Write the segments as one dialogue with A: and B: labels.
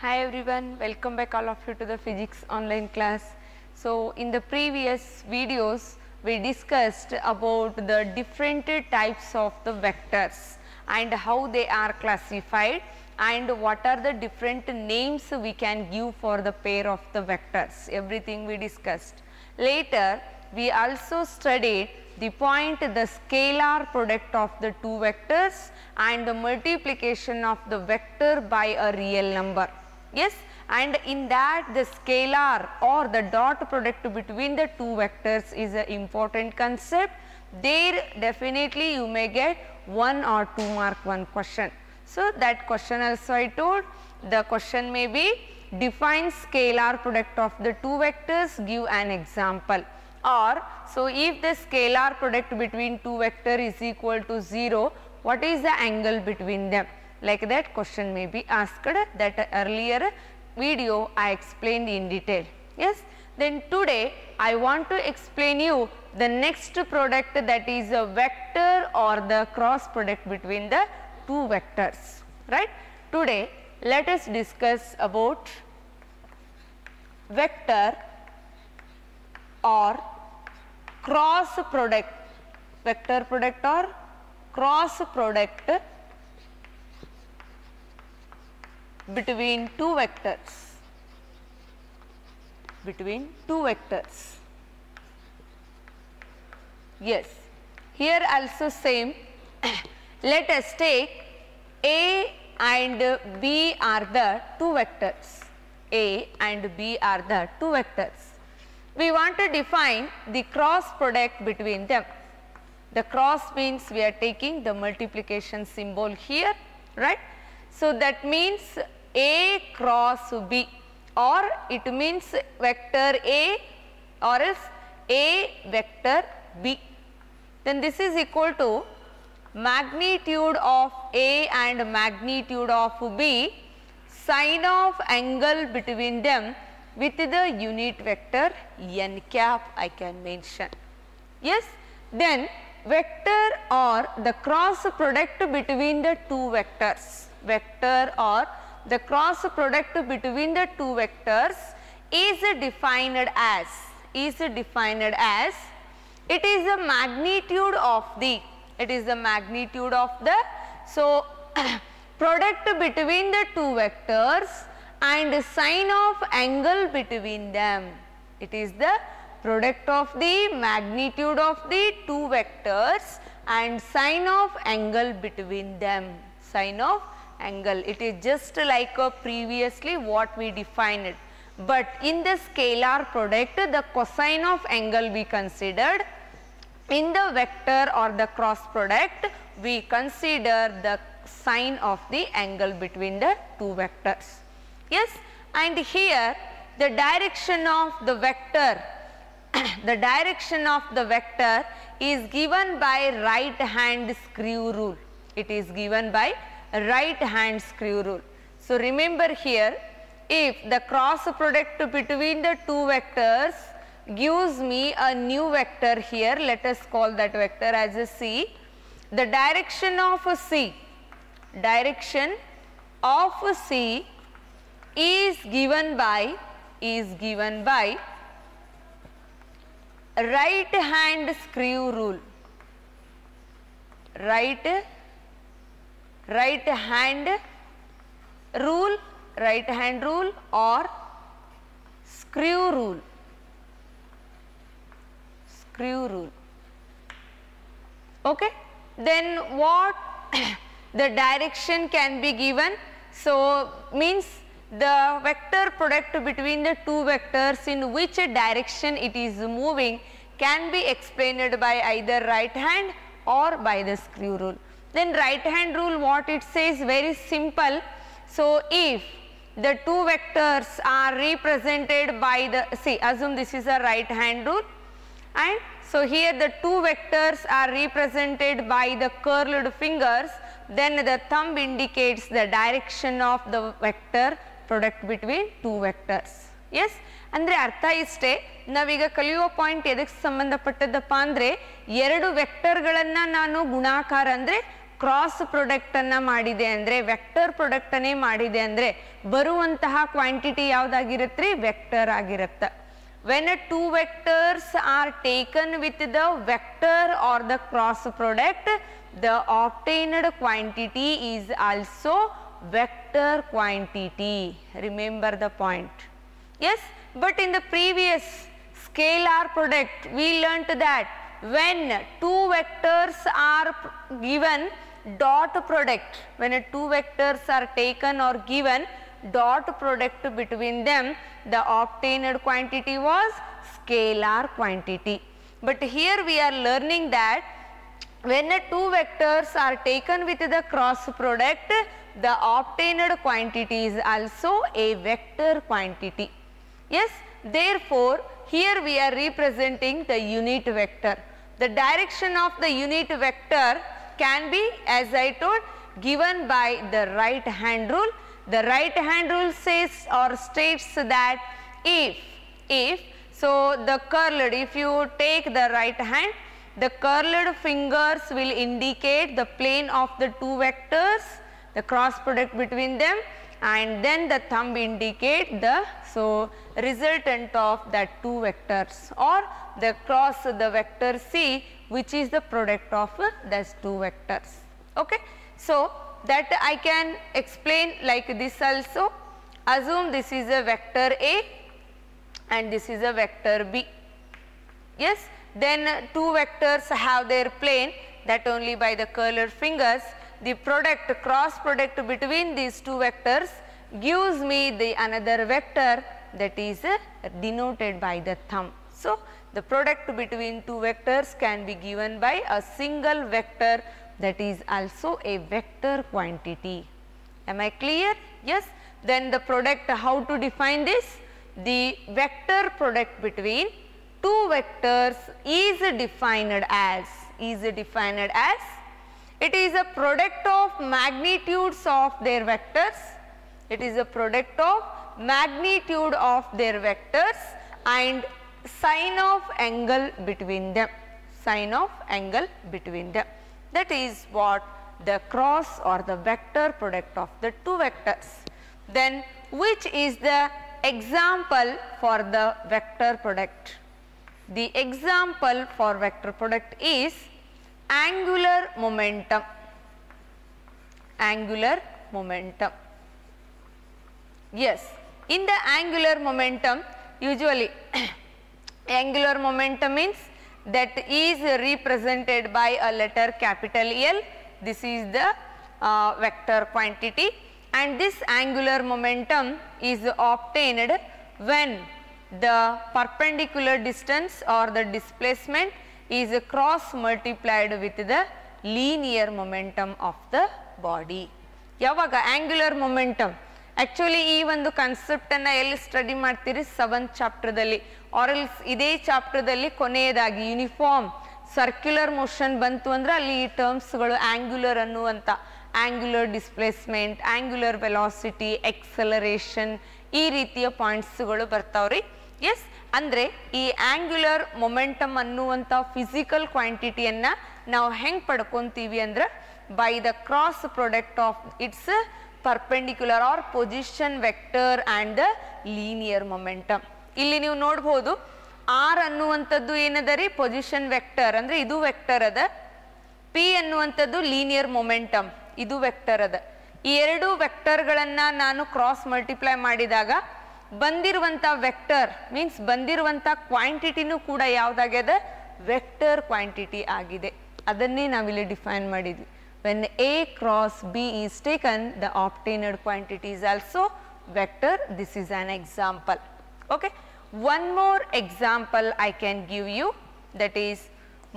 A: Hi everyone, welcome back all of you to the physics online class. So in the previous videos we discussed about the different types of the vectors and how they are classified and what are the different names we can give for the pair of the vectors, everything we discussed. Later we also studied the point, the scalar product of the two vectors and the multiplication of the vector by a real number. Yes, and in that the scalar or the dot product between the two vectors is an important concept. There definitely you may get 1 or 2 mark one question. So that question also I told, the question may be define scalar product of the two vectors, give an example. Or so if the scalar product between two vector is equal to 0, what is the angle between them? Like that question may be asked, that earlier video I explained in detail. Yes, then today I want to explain you the next product, that is a vector or the cross product between the two vectors, right. Today let us discuss about vector or cross product, vector product or cross product between two vectors, Yes, here also same. Let us take A and B are the two vectors, A and B are the two vectors. We want to define the cross product between them. The cross means we are taking the multiplication symbol here, right. So that means A cross B, or it means vector A or else A vector B. Then this is equal to magnitude of A and magnitude of B, sine of angle between them with the unit vector n cap I can mention. Yes, then vector or the cross product between the two vectors, vector or the cross product between the two vectors is defined as, it is the magnitude of the, so product between the two vectors and sine of angle between them. It is the product of the magnitude of the two vectors and sine of angle between them, sine of angle. It is just like previously what we defined, but in the scalar product the cosine of angle we considered. In the vector or the cross product we consider the sine of the angle between the two vectors. Yes, and here the direction of the vector the direction of the vector is given by right hand screw rule. It is given by right hand screw rule. So remember here, if the cross product between the two vectors gives me a new vector here, let us call that vector as a C. The direction of C is given by right hand screw rule, right hand rule or screw rule, okay. Then what the direction can be given, so means the vector product between the two vectors in which direction it is moving can be explained by either right hand or by the screw rule. Then right hand rule, what it says, very simple. So if the two vectors are represented by the, see, assume this is a right hand rule, and so here the two vectors are represented by the curled fingers, then the thumb indicates the direction of the vector product between two vectors. Yes, ಅಂದರೆ ಅರ್ಥ ಇಷ್ಟೇ, ನಾವೀಗ ಕಲಿಯುವ point ಎದಕ್ಕೆ ಸಂಬಂಧಪಟ್ಟದ್ದಪ್ಪ ಅಂದರೆ ಎರಡು ವೆಕ್ಟರ್ಗಳನ್ನು ನಾನು ಗುಣಾಕಾರ ಅಂದರೆ ಕ್ರಾಸ್ ಪ್ರಾಡಕ್ಟ್ ಅನ್ನ ಮಾಡಿದೆ ಅಂದ್ರೆ ವೆಕ್ಟರ್ ಪ್ರಾಡಕ್ಟ್ ಅನ್ನೇ ಮಾಡಿದೆ ಅಂದ್ರೆ ಬರುವಂತಹ ಕ್ವಾಂಟಿಟಿ ಯಾವ್ದಾಗಿರುತ್ತೆ ವೆಕ್ಟರ್ ಆಗಿರುತ್ತೆ. When two vectors are taken with the vector or the cross product, the obtained quantity is also vector quantity. Remember the point. Yes, but in the previous scalar product we learnt that when two vectors are given dot product, when two vectors are taken or given dot product between them, the obtained quantity was scalar quantity. But here we are learning that when two vectors are taken with the cross product, the obtained quantity is also a vector quantity. Yes, therefore here we are representing the unit vector. The direction of the unit vector can be, as I told, given by the right hand rule. The right hand rule says or states that if so the curled, if you take the right hand, the curled fingers will indicate the plane of the two vectors, the cross product between them, and then the thumb indicate the resultant of that two vectors, or the cross the vector C, which is the product of those two vectors. Okay, so that I can explain like this also. Assume this is a vector A and this is a vector B. Yes, then two vectors have their plane, that only by the curled fingers. The product, cross product between these two vectors gives me the another vector, that is denoted by the thumb. So the product between two vectors can be given by a single vector, that is also a vector quantity. Am I clear? Yes. Then the product, how to define this? The vector product between two vectors is defined as it is a product of magnitudes of their vectors. It is a product of magnitude of their vectors and sine of angle between them. Sine of angle between them. That is what the cross or the vector product of the two vectors. Then which is the example for the vector product? The example for vector product is angular momentum. Angular momentum. Yes, in the angular momentum, usually angular momentum means that is represented by a letter capital L. This is the vector quantity, and this angular momentum is obtained when the perpendicular distance or the displacement is cross multiplied with the linear momentum of the body. Yavaga angular momentum, actually ee ಒಂದು concept ಅನ್ನ ಎಲ್ಲಿ study ಮಾಡ್ತೀರಿ 7th chapter ದಲ್ಲಿ, R else ಇದೇ chapter ದಲ್ಲಿ ಕೊನೆಯದಾಗಿ uniform circular motion ಬಂತು ಅಂದ್ರೆ ಅಲ್ಲಿ ಈ ಟರ್ಮ್ಸ್ ಗಳು ಆಂಗ್ಯುಲರ್ ಅನ್ನುವಂತ angular displacement, angular velocity, acceleration, ಈ ರೀತಿಯ ಪಾಯಿಂಟ್ಸ್ ಗಳು ಬರ್ತಾವ್ರಿ. ಎಸ್, ಅಂದ್ರೆ ಈ ಆಂಗ್ಯುಲರ್ ಮೊಮೆಂಟಮ್ ಅನ್ನುವಂತ ಫಿಸಿಕಲ್ ಕ್ವಾಂಟಿಟಿಯನ್ನ ನಾವು ಹೆಂಗ್ ಪಡ್ಕೊಂತೀವಿ ಅಂದ್ರೆ by the cross product of it's perpendicular or position vector and the linear momentum. ಇಲ್ಲಿ ನೀವು ನೋಡಬಹುದು r ಅನ್ನುವಂಥದ್ದು ಏನದರಿ ಪೊಸಿಷನ್ ವೆಕ್ಟರ್, ಅಂದ್ರೆ ಇದು ವೆಕ್ಟರ್ ಅದ. p ಅನ್ನುವಂಥದ್ದು ಲೀನಿಯರ್ ಮೊಮೆಂಟಮ್, ಇದು ವೆಕ್ಟರ್ ಅದ. ಈ ಎರಡು ವೆಕ್ಟರ್ ಗಳನ್ನ ನಾನು ಕ್ರಾಸ್ ಮಲ್ಟಿಪ್ಲೈ ಮಾಡಿದಾಗ ಬಂದಿರುವಂತ ವೆಕ್ಟರ್ ಮೀನ್ಸ್ ಬಂದಿರುವಂತ ಕ್ವಾಂಟಿಟಿನೂ ಕೂಡ ಯಾವ್ದಾಗ್ಯದ ವೆಕ್ಟರ್ ಕ್ವಾಂಟಿಟಿ ಆಗಿದೆ. ಅದನ್ನೇ ನಾವಿಲ್ಲಿ ಡಿಫೈನ್ ಮಾಡಿದ್ವಿ. When A cross B is taken, the obtained quantity is also vector. This is an example. Okay. One more example I can give you, that is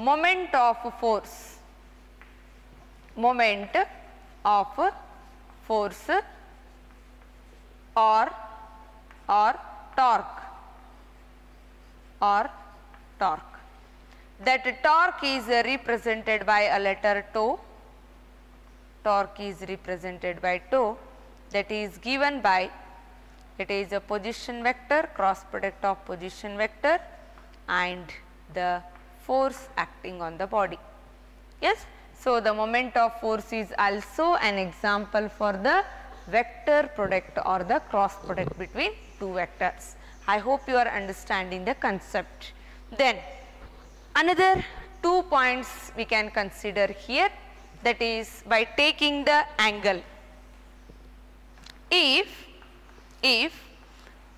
A: moment of force. Moment of force or torque. That torque is represented by a letter tau. Torque is represented by tau, that is given by, it is a position vector, cross product of position vector and the force acting on the body. Yes, So, the moment of force is also an example for the vector product or the cross product between two vectors. I hope you are understanding the concept. Then another 2 points we can consider here, that is by taking the angle. If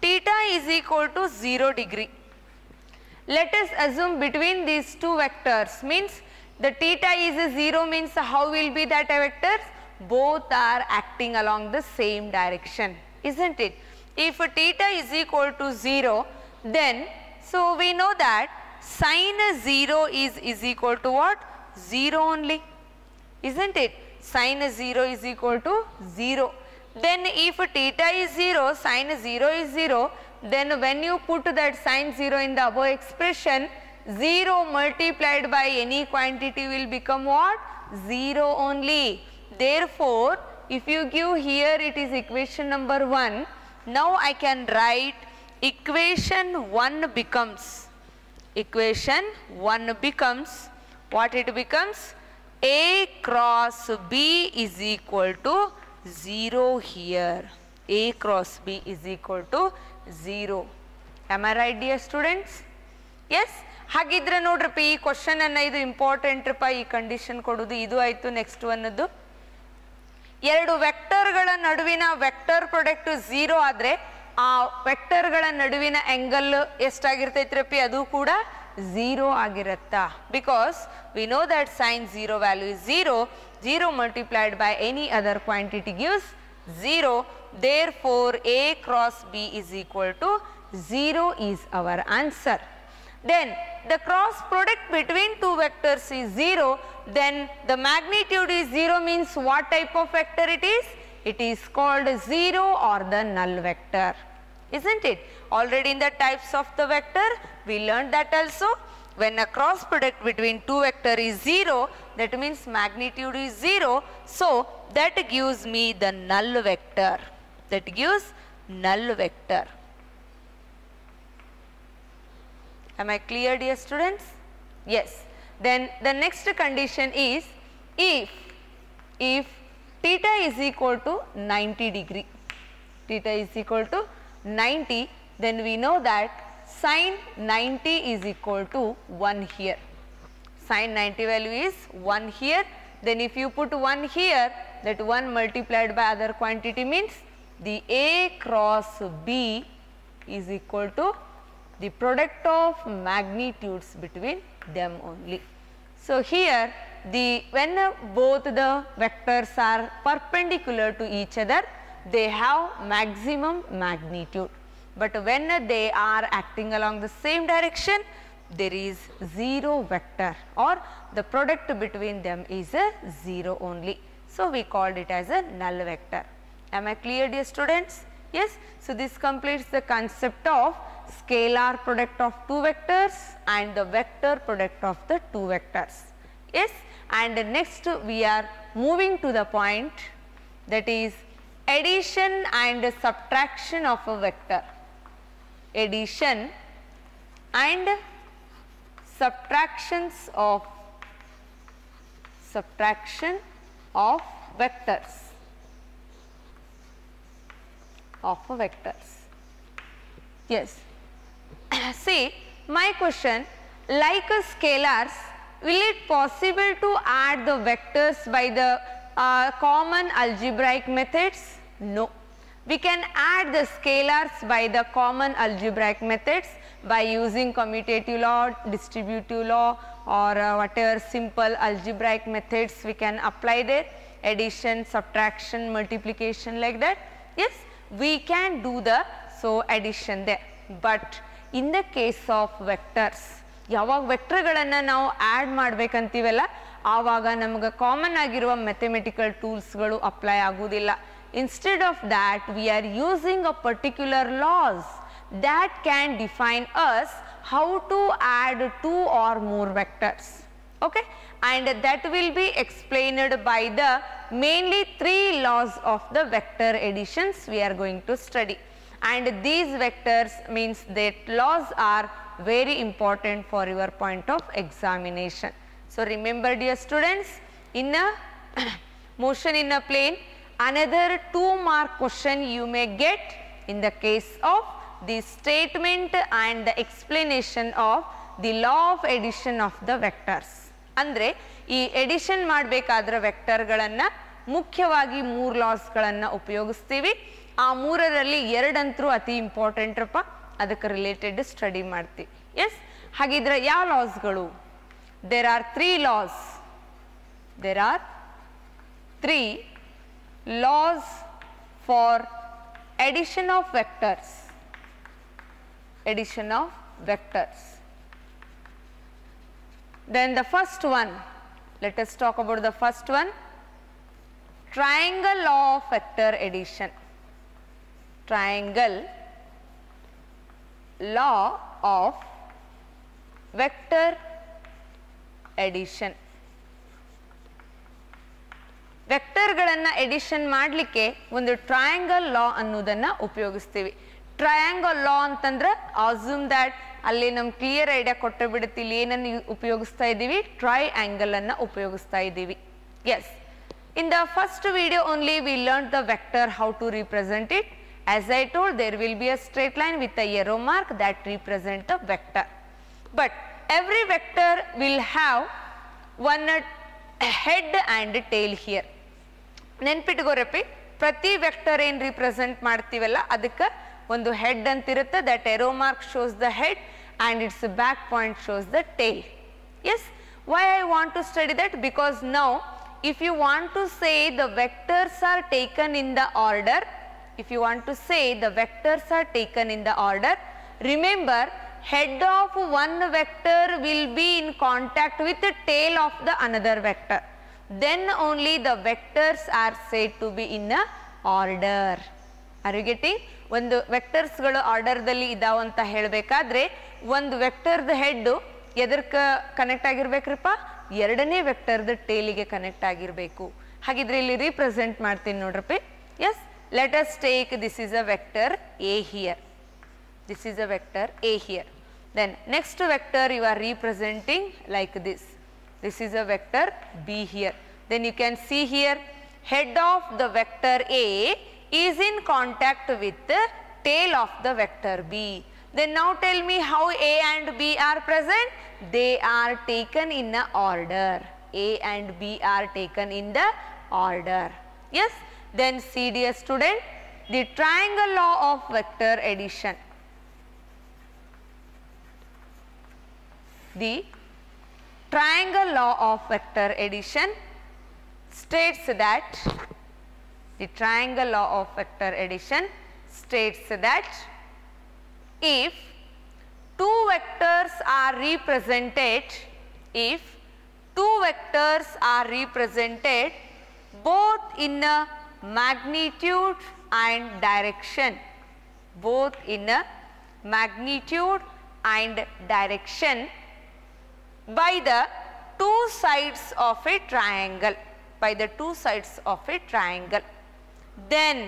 A: theta is equal to 0 degree, let us assume between these two vectors, means the theta is a 0, means how will be that vectors? Both are acting along the same direction, isn't it? If theta is equal to 0, then so we know that sine 0 is equal to what? 0 only, isn't it? Sine 0 is equal to 0. Then if theta is 0, sine 0 is 0, then when you put that sine 0 in the above expression, 0 multiplied by any quantity will become what? 0 only. Therefore, if you give here, it is equation number 1. Now I can write equation 1 becomes, what it becomes? A cross B is equal to 0 here. A cross B is equal to 0. Am I right, dear students? Yes? ಹಾಗಿದ್ರೆ ನೋಡ್ರಪ್ಪ ಈ question ಅನ್ನ, ಇದು important ರಪ್ಪ, ಈ condition ಕೊಡುದು ಇದು ಆಯ್ತು. Next ಒನ್ನದು, ಎರಡು ವೆಕ್ಟರ್ಗಳ ನಡುವಿನ ವೆಕ್ಟರ್ ಪ್ರಾಡಕ್ಟ್ 0 ಆದ್ರೆ ಆ ವೆಕ್ಟರ್ಗಳ ನಡುವಿನ ಆಂಗಲ್ ಎಷ್ಟಾಗಿರ್ತೈತ್ರಪ್ಪಿ? ಅದು ಕೂಡ 0 ಆಗಿರತ್ತಾ? Because we know that sine 0 value is 0. 0 multiplied by any other quantity gives 0. Therefore, A cross B is equal to 0 is our answer. Then the cross product between two vectors is 0. Then the magnitude is 0, means what type of vector it is? It is called 0 or the null vector, isn't it? Already in the types of the vector we learned that also. When a cross product between two vector is 0, that means magnitude is 0. So that gives me the null vector. That gives null vector. Am I clear, dear students? Yes. Then the next condition is if theta is equal to 90 degree, theta is equal to 90, then we know that sin 90 is equal to 1 here. Sin 90 value is 1 here. Then if you put 1 here, that 1 multiplied by other quantity means the A cross B is equal to the product of magnitudes between them only. So here when both the vectors are perpendicular to each other, they have maximum magnitude. But when they are acting along the same direction, there is 0 vector, or the product between them is a 0 only. So we called it as a null vector. Am I clear, dear students? Yes. So this completes the concept of scalar product of two vectors and the vector product of the two vectors. Yes. And next we are moving to the point, that is addition and subtraction of a vector. Addition and subtraction of vectors. Yes. See, my question, like a scalars, will it possible to add the vectors by the common algebraic methods? No. We can add the scalars by the common algebraic methods by using commutative law, distributive law, or whatever simple algebraic methods we can apply there. Addition, subtraction, multiplication, like that. Yes, we can do the addition there. But in the case of vectors, ಯಾವಾಗ ವೆಕ್ಟರ್ಗಳನ್ನು ನಾವು add ಮಾಡಬೇಕಂತೀವಲ್ಲ, ಆವಾಗ ನಮಗೆ common ಆಗಿರುವ mathematical ಟೂಲ್ಸ್ಗಳು apply ಆಗುವುದಿಲ್ಲ. Instead of that, we are using a particular laws that can define us how to add 2 or more vectors. Okay, and that will be explained by the mainly 3 laws of the vector additions we are going to study. And these vectors means that laws are very important for your point of examination. So remember, dear students, in a motion in a plane. Another 2 mark question you may get in the case of the statement and the explanation of the law of addition of the vectors. ಅಂದ್ರೆ ಈ edition ಮಾಡಬೇಕಾದ್ರೆ ವೆಕ್ಟರ್ಗಳನ್ನು ಮುಖ್ಯವಾಗಿ 3 ಲಾಸ್ಗಳನ್ನು ಉಪಯೋಗಿಸ್ತೀವಿ. ಆ 3ರಲ್ಲಿ 2 ಅಂತೂ ಅತಿ important ರಪ್ಪ, ಅದಕ್ಕೆ ರಿಲೇಟೆಡ್ ಸ್ಟಡಿ ಮಾಡ್ತೀವಿ. ಎಸ್, ಹಾಗಿದ್ರೆ ಯಾವ ಲಾಸ್ಗಳು? There are 3 laws. There are 3 laws for addition of vectors. Addition of vectors. Then the first one, let us talk about the first one, triangle law of vector addition. Triangle law of vector addition. ವೆಕ್ಟರ್ಗಳನ್ನು edition ಮಾಡಲಿಕ್ಕೆ ಒಂದು triangle ಲಾ ಅನ್ನೋದನ್ನು ಉಪಯೋಗಿಸ್ತೀವಿ. Triangle ಲಾ ಅಂತಂದ್ರೆ assume that ಅಲ್ಲಿ ನಮ್ಗೆ clear idea ಕೊಟ್ಟು ಬಿಡುತ್ತೆ ಇಲ್ಲಿ ಏನನ್ನು ಉಪಯೋಗಿಸ್ತಾ ಇದ್ದೀವಿ, ಟ್ರೈಆಂಗಲ್ ಅನ್ನು ಉಪಯೋಗಿಸ್ತಾ ಇದ್ದೀವಿ. Yes, in the first video only we learn the vector how to represent it. As I told, there will be a straight line with a arrow mark that represent the vector. But every vector will have one head and tail here. ನೆನ್ಪಿಟ್ಕೋರಪ್ಪಿ, ಪ್ರತಿ vector ಏನು represent ಮಾಡ್ತೀವಲ್ಲ ಅದಕ್ಕೆ ಒಂದು head ಅಂತಿರುತ್ತೆ. That arrow mark shows the head and its back point shows the tail. Yes, why I want to study that? Because now if you want to say the vectors are taken in the order, if you want to say the vectors are taken in the order, remember head of one vector will be in contact with the tail of the another vector. Then only the vectors are said to be in a order. Are you getting? ಒಂದು ವೆಕ್ಟರ್ಸ್ಗಳು ಆರ್ಡರ್ದಲ್ಲಿ ಇದಾವ ಅಂತ ಹೇಳಬೇಕಾದ್ರೆ ಒಂದು ವೆಕ್ಟರ್ದ head ಎದಕ್ಕೆ connect ಆಗಿರ್ಬೇಕ್ರಪ್ಪ? ಎರಡನೇ ವೆಕ್ಟರ್ದ ಟೇಲಿಗೆ connect ಆಗಿರಬೇಕು. ಹಾಗಿದ್ರೆ ಇಲ್ಲಿ ರೀಪ್ರೆಸೆಂಟ್ ಮಾಡ್ತೀನಿ ನೋಡ್ರಪ್ಪಿ. Yes, let us take this is a vector a here. This is a vector A here. Then next vector you are representing like this. This is a vector B here. Then you can see here head of the vector A is in contact with the tail of the vector B. Then now tell me how A and B are present. They are taken in a order. A and B are taken in the order. Yes. Then see dear student, the triangle law of vector addition. The triangle law of vector addition states that the triangle law of vector addition states that if two vectors are represented, if two vectors are represented both in a magnitude and direction, both in a magnitude and direction by the two sides of a triangle, by the two sides of a triangle, then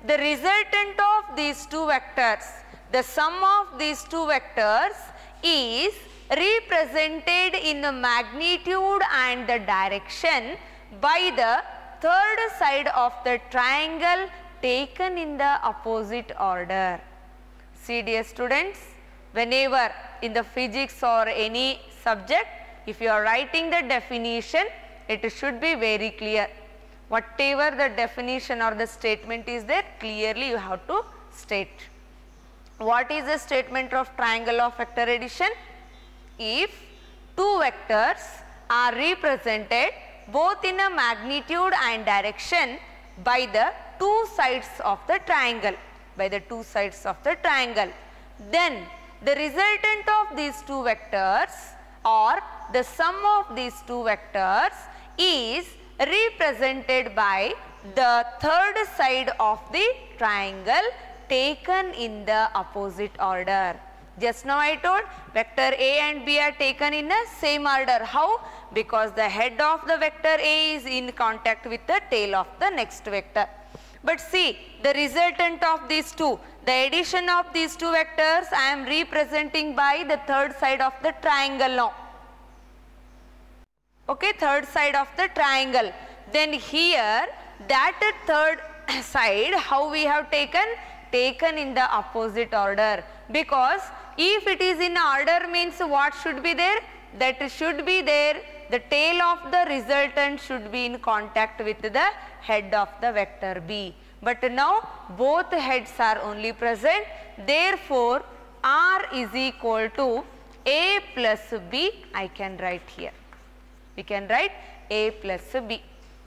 A: the resultant of these two vectors, the sum of these two vectors is represented in the magnitude and the direction by the third side of the triangle taken in the opposite order. See dear students, whenever in the physics or any subject, if you are writing the definition, it should be very clear. Whatever the definition or the statement is there, clearly you have to state. What is the statement of triangle of vector addition? If two vectors are represented both in a magnitude and direction by the two sides of the triangle, by the two sides of the triangle, then the resultant of these two vectors or the sum of these two vectors is represented by the third side of the triangle taken in the opposite order. Just now I told vector A and B are taken in the same order. How? Because the head of the vector A is in contact with the tail of the next vector. But see the resultant of these two, the addition of these two vectors I am representing by the third side of the triangle now. okay, third side of the triangle. Then here that third side, how we have taken in the opposite order, because if it is in order means what should be there? That should be there, the tail of the resultant should be in contact with the head of the vector B. But now both heads are only present, therefore R is equal to A plus B. I can write here. We can write A plus B.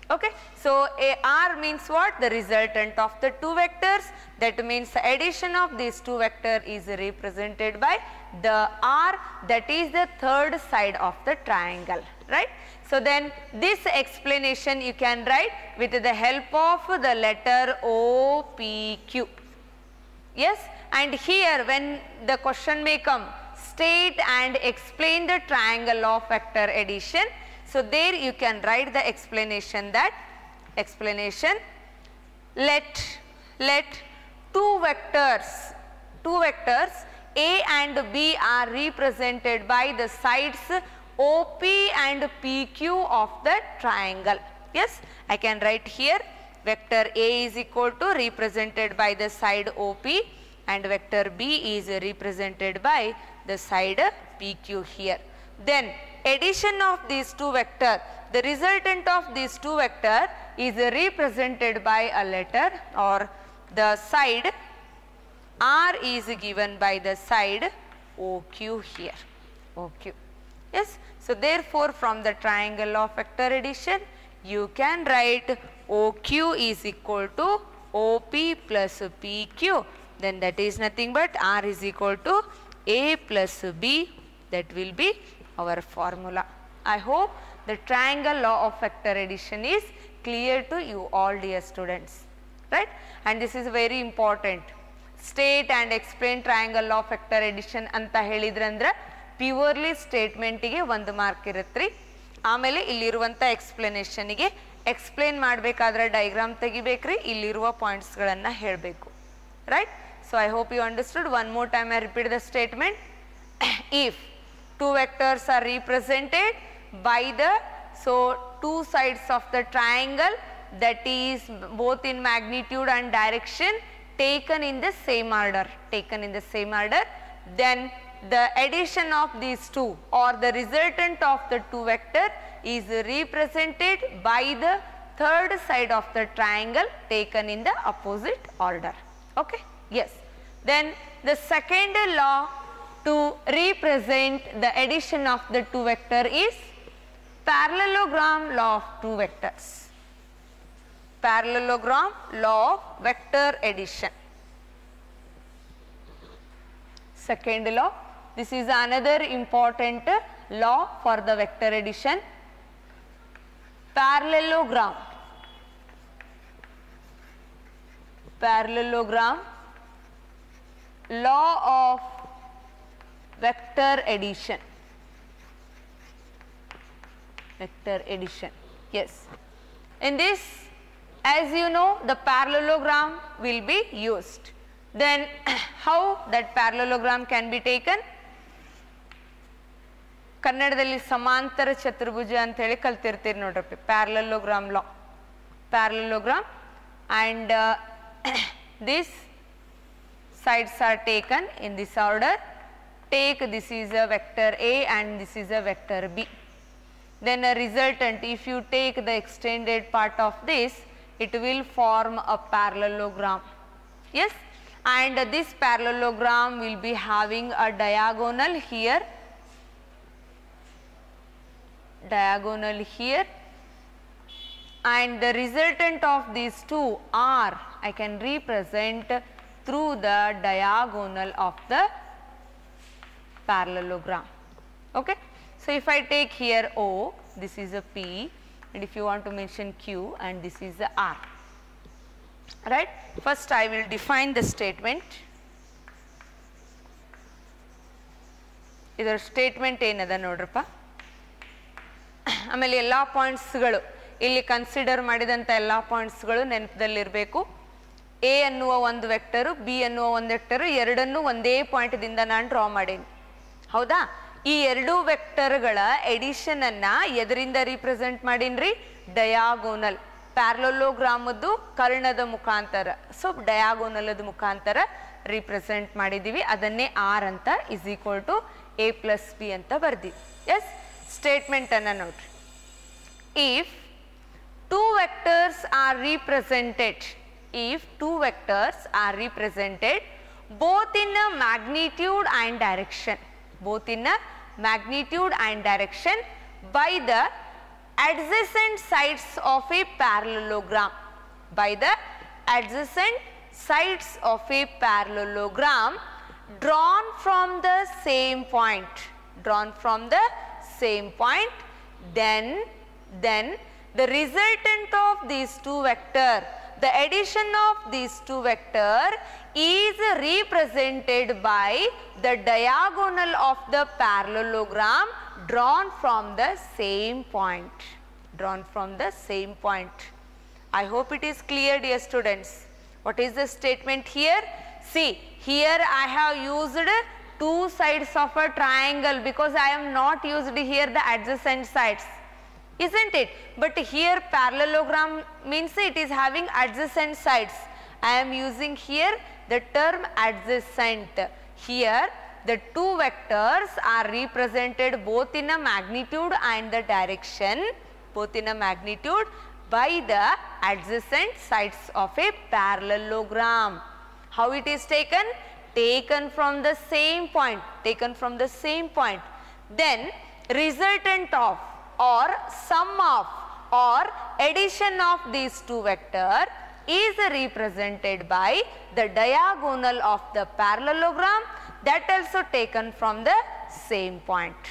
A: Okay. So R means what? The resultant of the two vectors. That means the addition of these two vectors is represented by the R, that is the third side of the triangle, right. So then this explanation you can write with the help of the letter O, P, Q. Yes, and here when the question may come, state and explain the triangle of vector addition. So there you can write the explanation, that explanation, let two vectors A and B are represented by the sides OP and PQ of the triangle. Yes, I can write here vector A is equal to represented by the side OP and vector B is represented by the side PQ here. Then addition of these two vectors, the resultant of these two vectors is represented by a letter, or the side R is given by the side OQ here, OQ. Yes. So therefore from the triangle of vector addition you can write OQ is equal to OP plus PQ, then that is nothing but R is equal to A plus B. That will be our formula. I hope the triangle law of vector addition is clear to you all, dear students, right. And this is very important. State and explain triangle of vector addition anta helidrandra purely statement ಗೆ 1 mark ಇರುತ್ತ್ರಿ. ಆಮೇಲೆ ಇಲ್ಲಿರುವಂತ explanation ಗೆ explain ಮಾಡಬೇಕಾದ್ರೆ diagram ತೆಗಿಬೇಕ್ರಿ, ಇಲ್ಲಿರುವ points ಗಳನ್ನ ಹೇಳಬೇಕು, right. So I hope you understood. One more time I repeat the statement. If two vectors are represented by the two sides of the triangle, that is both in magnitude and direction, taken in the same order, then the addition of these two or the resultant of the two vector is represented by the third side of the triangle taken in the opposite order. Okay. Yes. Then the second law to represent the addition of the two vector is parallelogram law of two vectors. Parallelogram law of vector addition. Second law, this is another important law for the vector addition. Parallelogram law of vector addition. Yes. In this, as you know, the parallelogram will be used. Then how that parallelogram can be taken? ಕನ್ನಡದಲ್ಲಿ ಸಮಾಂತರ ಚತುರ್ಭುಜ ಅಂತ ಹೇಳಿ ಕಲ್ತಿರ್ತೀರಿ ನೋಡ್ರಿ, parallelogram law. Parallelogram, and these sides are taken in this order. Take this is a vector A and this is a vector B. Then a resultant, if you take the extended part of this, it will form a parallelogram. Yes, and this parallelogram will be having a diagonal here, and the resultant of these two R I can represent through the diagonal of the parallelogram. Okay. So if I take here O, this is a P, and if you want to mention Q, and this is the R, right. First I will define the statement. ಇದರ statement ಏನದ ನೋಡ್ರಪ್ಪ. ಆಮೇಲೆ ಎಲ್ಲ ಪಾಯಿಂಟ್ಸ್ಗಳು ಇಲ್ಲಿ consider ಮಾಡಿದಂಥ ಎಲ್ಲ ಪಾಯಿಂಟ್ಸ್ಗಳು ನೆನಪದಲ್ಲಿರಬೇಕು. A ಅನ್ನುವ ಒಂದು ವೆಕ್ಟರು, ಬಿ ಅನ್ನುವ ಒಂದು ವೆಕ್ಟರು, ಎರಡನ್ನೂ ಒಂದೇ ಪಾಯಿಂಟ್ದಿಂದ ನಾನು ಡ್ರಾ ಮಾಡೀನಿ, ಹೌದಾ. ಈ ಎರಡು ವೆಕ್ಟರ್ಗಳ ಎಡಿಷನ್ ಅನ್ನ ಎದರಿಂದ ರಿಪ್ರೆಸೆಂಟ್ ಮಾಡೀನ್ರಿ? ಡಯಾಗೋನಲ್. ಪ್ಯಾರಲೋಗ್ರಾಮದ್ದು ಕರ್ಣದ ಮುಖಾಂತರ, ಸೊ ಡಯಾಗೋನಲ್ ಮುಖಾಂತರ ರಿಪ್ರೆಸೆಂಟ್ ಮಾಡಿದೀವಿ. ಅದನ್ನೇ ಆರ್ ಅಂತ is equal to a plus b ಅಂತ ಬರ್ದಿ. ಎಸ್, ಸ್ಟೇಟ್ಮೆಂಟ್ ಅನ್ನ ನೋಡ್ರಿ. If two vectors are represented, if two vectors are represented both in a magnitude and direction, both in a magnitude and direction by the adjacent sides of a parallelogram, by the adjacent sides of a parallelogram drawn from the same point, drawn from the same point, then the resultant of these two vector, the addition of these two vector is represented by the diagonal of the parallelogram drawn from the same point, drawn from the same point. I hope it is clear, dear students. What is the statement here? See, here I have used two sides of a triangle because I am not used here the adjacent sides, isn't it? But here parallelogram means it is having adjacent sides. I am using here the term adjacent. Here the two vectors are represented both in a magnitude and the direction, both in a magnitude by the adjacent sides of a parallelogram. How it is taken? Taken from the same point, taken from the same point. Then resultant of or sum of or addition of these two vector is represented by the diagonal of the parallelogram, that also taken from the same point.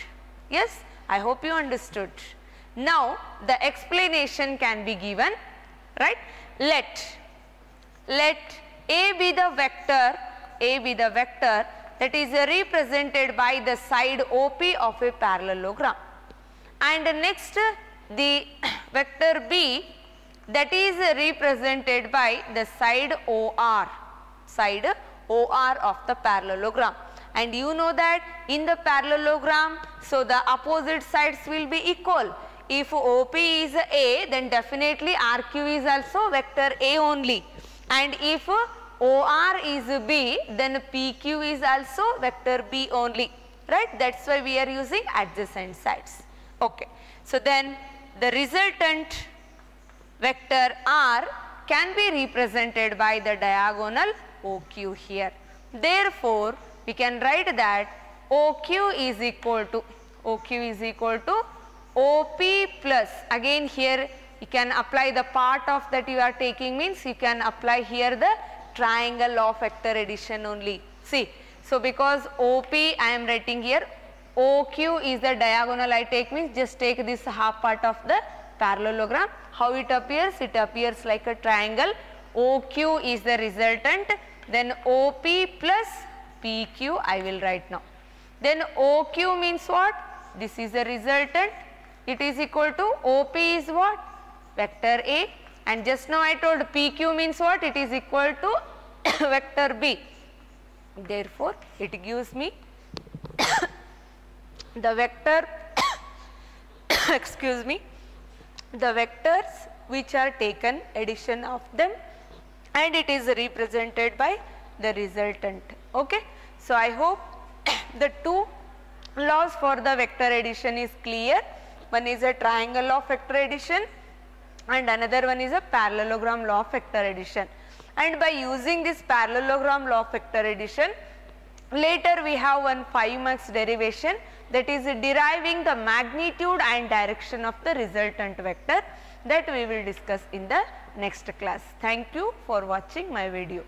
A: Yes, I hope you understood. Now the explanation can be given, right? Let A be the vector, A be the vector that is represented by the side OP of a parallelogram. And next the vector B that is represented by the side OR, side OR of the parallelogram. And you know that in the parallelogram, so the opposite sides will be equal. If OP is A, then definitely RQ is also vector A only. And if OR is B, then PQ is also vector B only, right? That's why we are using adjacent sides. Okay, so then the resultant vector R can be represented by the diagonal OQ here. Therefore, we can write that OQ is equal to OP plus, again here you can apply the part of that you are taking, means you can apply here the triangle of vector addition only. See, so because OP I am writing here, OQ is the diagonal I take, means just take this half part of the parallelogram. How it appears? It appears like a triangle. OQ is the resultant, then OP plus PQ I will write now. Then OQ means what? This is the resultant. It is equal to OP is what? Vector A, and just now I told PQ means what? It is equal to vector B. Therefore, it gives me the vector excuse me, the vectors which are taken, addition of them, and it is represented by the resultant. Okay, so I hope the two laws for the vector addition is clear. One is a triangle of vector addition and another one is a parallelogram law of vector addition. And by using this parallelogram law of vector addition, later we have one 5 marks derivation, that is deriving the magnitude and direction of the resultant vector, that we will discuss in the next class. Thank you for watching my video.